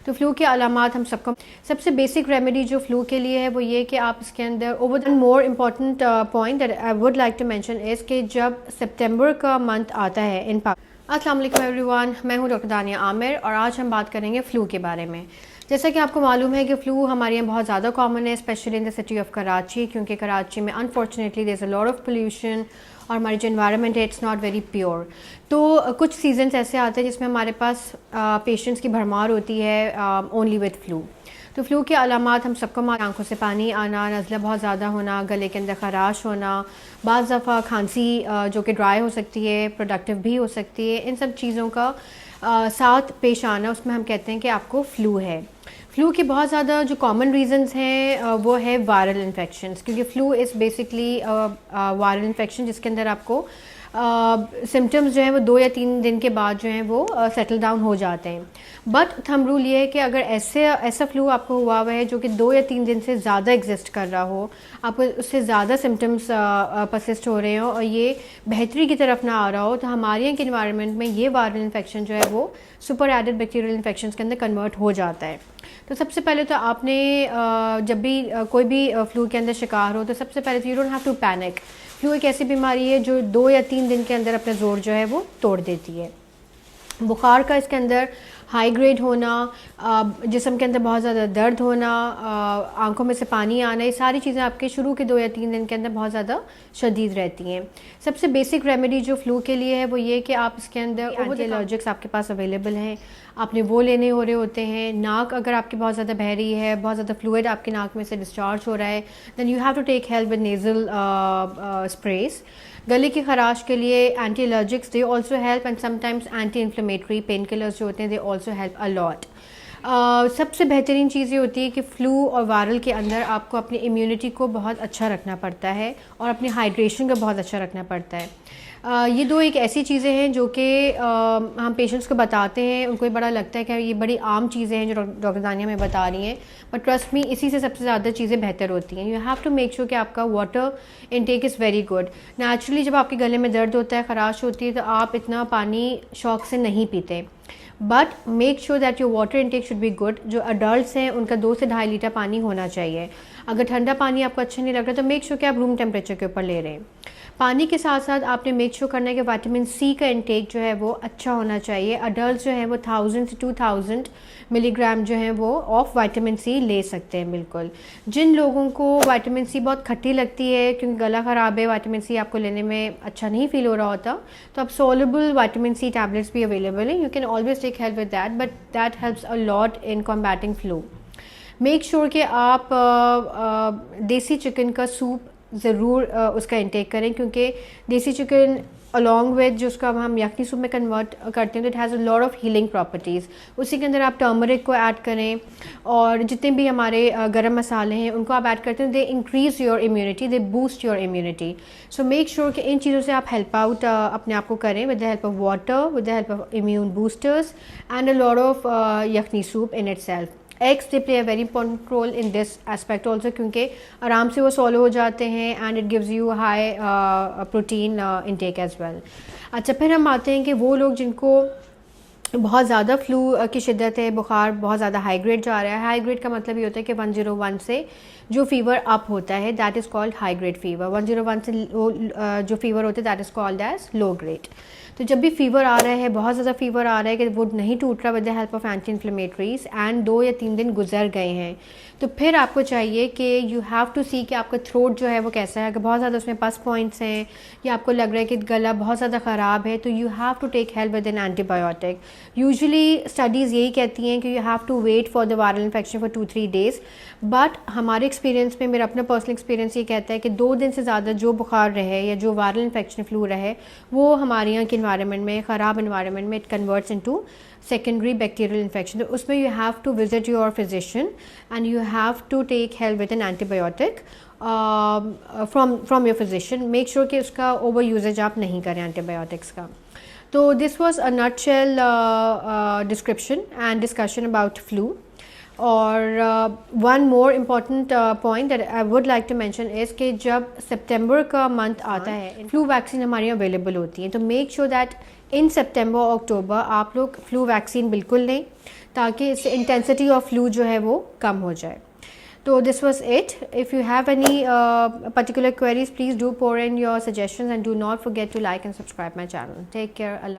तो फ्लू के अलामात हम सबको सबसे बेसिक रेमेडी जो फ्लू के लिए है वो ये कि आप इसके अंदर over one more important point that I would like to mention is कि जब सितंबर का मंथ आता है इन अस्सलाम वालेकुम एवरीवन, मैं हूँ डॉक्टर दानिया आमिर और आज हम बात करेंगे फ़्लू के बारे में। जैसा कि आपको मालूम है कि फ़्लू हमारे यहाँ बहुत ज़्यादा कॉमन है, specially in the city of Karachi, क्योंकि कराची में unfortunately there is a lot of pollution और हमारी जो इन्वायरमेंट है इट्स नॉट वेरी प्योर। तो कुछ सीजन्स ऐसे आते हैं जिसमें हमारे पास पेशेंट्स की भरमार होती है ओनली विद फ़्लू। तो फ्लू के अलामात हम सबको आंखों से पानी आना, नज़ला बहुत ज़्यादा होना, गले के अंदर खराश होना, बाज़ दफ़ा खांसी जो कि ड्राई हो सकती है, प्रोडक्टिव भी हो सकती है, इन सब चीज़ों का साथ पेश आना, उसमें हम कहते हैं कि आपको फ़्लू है। फ़्लू के बहुत ज़्यादा जो कॉमन रीज़न्स हैं वो है वायरल इन्फेक्शंस, क्योंकि flu is basically viral infection जिसके अंदर आपको सिम्टम्स जो हैं वो 2 या 3 दिन के बाद जो हैं वो सेटल डाउन हो जाते हैं। बट थंब रूल ये है कि अगर ऐसा फ्लू आपको हुआ है जो कि 2 या 3 दिन से ज़्यादा एग्जिस्ट कर रहा हो, आपको उससे ज़्यादा सिम्टम्स परसिस्ट हो रहे हो और ये बेहतरी की तरफ ना आ रहा हो, तो हमारे यहाँ के इन्वायरमेंट में ये वायरल इन्फेक्शन जो है वो सुपर एडेड बैक्टीरियल इन्फेक्शन के अंदर कन्वर्ट हो जाता है। तो सबसे पहले तो आपने जब भी कोई भी फ्लू के अंदर शिकार हो तो सबसे पहले तो you don't have to panic. Flu एक ऐसी बीमारी है जो 2 या 3 दिन के अंदर अपना ज़ोर जो है वो तोड़ देती है। बुखार का इसके अंदर हाई ग्रेड होना, जिस्म के अंदर बहुत ज़्यादा दर्द होना, आंखों में से पानी आना, ये सारी चीज़ें आपके शुरू के 2 या 3 दिन के अंदर बहुत ज़्यादा शदीद रहती हैं। सबसे बेसिक रेमेडी जो फ्लू के लिए है वो ये कि आप इसके अंदर एंटी एलर्जिक्स आपके पास अवेलेबल हैं, आपने वो लेने हो रहे होते हैं। नाक अगर आपकी बहुत ज़्यादा बह रही है, बहुत ज़्यादा फ्लूइड आपकी नाक में से डिस्चार्ज हो रहा है, then you have to take help with nasal sprays. गले की खराश के लिए anti allergics they also help and sometimes anti inflammatory pain killers जो होते हैं they also help a lot. सबसे बेहतरीन चीज़ ये होती है कि फ़्लू और वायरल के अंदर आपको अपनी इम्यूनिटी को बहुत अच्छा रखना पड़ता है और अपनी हाइड्रेशन का बहुत अच्छा रखना पड़ता है। ये दो एक ऐसी चीज़ें हैं जो कि हम पेशेंट्स को बताते हैं, उनको ये बड़ा लगता है कि ये बड़ी आम चीज़ें हैं जो डॉक्टर दानिया में बता रही हैं, बट ट्रस्ट मी इसी से सबसे ज़्यादा चीज़ें बेहतर होती हैं। You have to make sure कि आपका water intake is very good. Naturally जब आपके गले में दर्द होता है, खराश होती है, तो आप इतना पानी शौक से नहीं पीते, but make sure that your water intake should be good. जो अडल्ट्स हैं उनका 2 से 2.5 लीटर पानी होना चाहिए। अगर ठंडा पानी आपको अच्छा नहीं लग रहा तो मेक श्योर कि आप रूम टेम्परेचर के ऊपर ले रहे हैं। पानी के साथ साथ आपने मेक श्योर करना है कि विटामिन सी का इंटेक जो है वो अच्छा होना चाहिए। अडल्ट जो है वो 1000 से 2000 मिलीग्राम जो है वो ऑफ विटामिन सी ले सकते हैं बिल्कुल। जिन लोगों को विटामिन सी बहुत खट्टी लगती है क्योंकि गला ख़राब है, विटामिन सी आपको लेने में अच्छा नहीं फील हो रहा होता, तो आप सोलबल विटामिन सी टैबलेट्स भी अवेलेबल हैं। You can always take help with that, but that helps a lot in combating flu. Make sure कि आप देसी चिकन का सूप ज़रूर उसका इंटेक करें, क्योंकि देसी चिकन अलॉन्ग विद जो उसका हम यखनी सूप में कन्वर्ट करते हैं तो it has a lot of healing properties. उसी के अंदर आप टर्मरिक को ऐड करें और जितने भी हमारे गरम मसाले हैं उनको आप ऐड करते हैं, they increase your immunity, they boost your immunity. So make sure कि इन चीज़ों से आप हेल्प आउट अपने आप को करें with the help of water, with the help of immune boosters and a lot of yakhni soup in itself. Eggs they play a very important role in this aspect also, क्योंकि आराम से वो swallow हो जाते हैं and it gives you high protein intake as well. अच्छा, फिर हम आते हैं कि वो लोग जिनको बहुत ज़्यादा फ्लू की शिद्दत है, बुखार बहुत ज़्यादा हाई ग्रेड जा रहा है। हाई ग्रेड का मतलब ये होता है कि 101 से जो फीवर अप होता है that is called high grade fever. 101 से जो फीवर होता है that is called as low grade. तो जब भी फीवर आ रहा है, बहुत ज़्यादा फीवर आ रहा है कि वो नहीं टूट रहा with the help of anti inflammatories and 2 या 3 दिन गुजर गए हैं, तो फिर आपको चाहिए कि यू हैव टू सी कि आपका थ्रोट जो है वो कैसा है। अगर बहुत ज़्यादा उसमें पस पॉइंट्स हैं या आपको लग रहा है कि गला बहुत ज़्यादा ख़राब है तो you have to take help with an antibiotic. Usually studies यही कहती हैं कि you have to wait for the viral infection for 2-3 days, but हमारे एक्सपीरियंस में, मेरा अपना पर्सनल एक्सपीरियंस ये कहता है कि 2 दिन से ज़्यादा जो बुखार रहे या जो वायरल इन्फेक्शन फ्लू रहे वो हमारे यहाँ के इन्वायरमेंट में, ख़राब इन्वायरमेंट में, it converts into secondary bacterial infection। तो उसमें you have to visit your physician and you have to take help with an antibiotic from your physician। make sure कि उसका over usage आप नहीं करें antibiotics का। तो this was a nutshell description and discussion about flu। और one more important point that I would like to mention is कि जब सितंबर का मंथ आता है फ्लू वैक्सीन हमारे यहाँ अवेलेबल होती है, तो मेक श्योर दैट इन सितंबर और अक्टूबर आप लोग फ्लू वैक्सीन बिल्कुल लें। ताकि इससे इंटेंसिटी ऑफ फ्लू जो है वो कम हो जाए। तो this was it. If you have any particular queries, please do pour in your suggestions and do not forget to like and subscribe my channel. Take care. Allah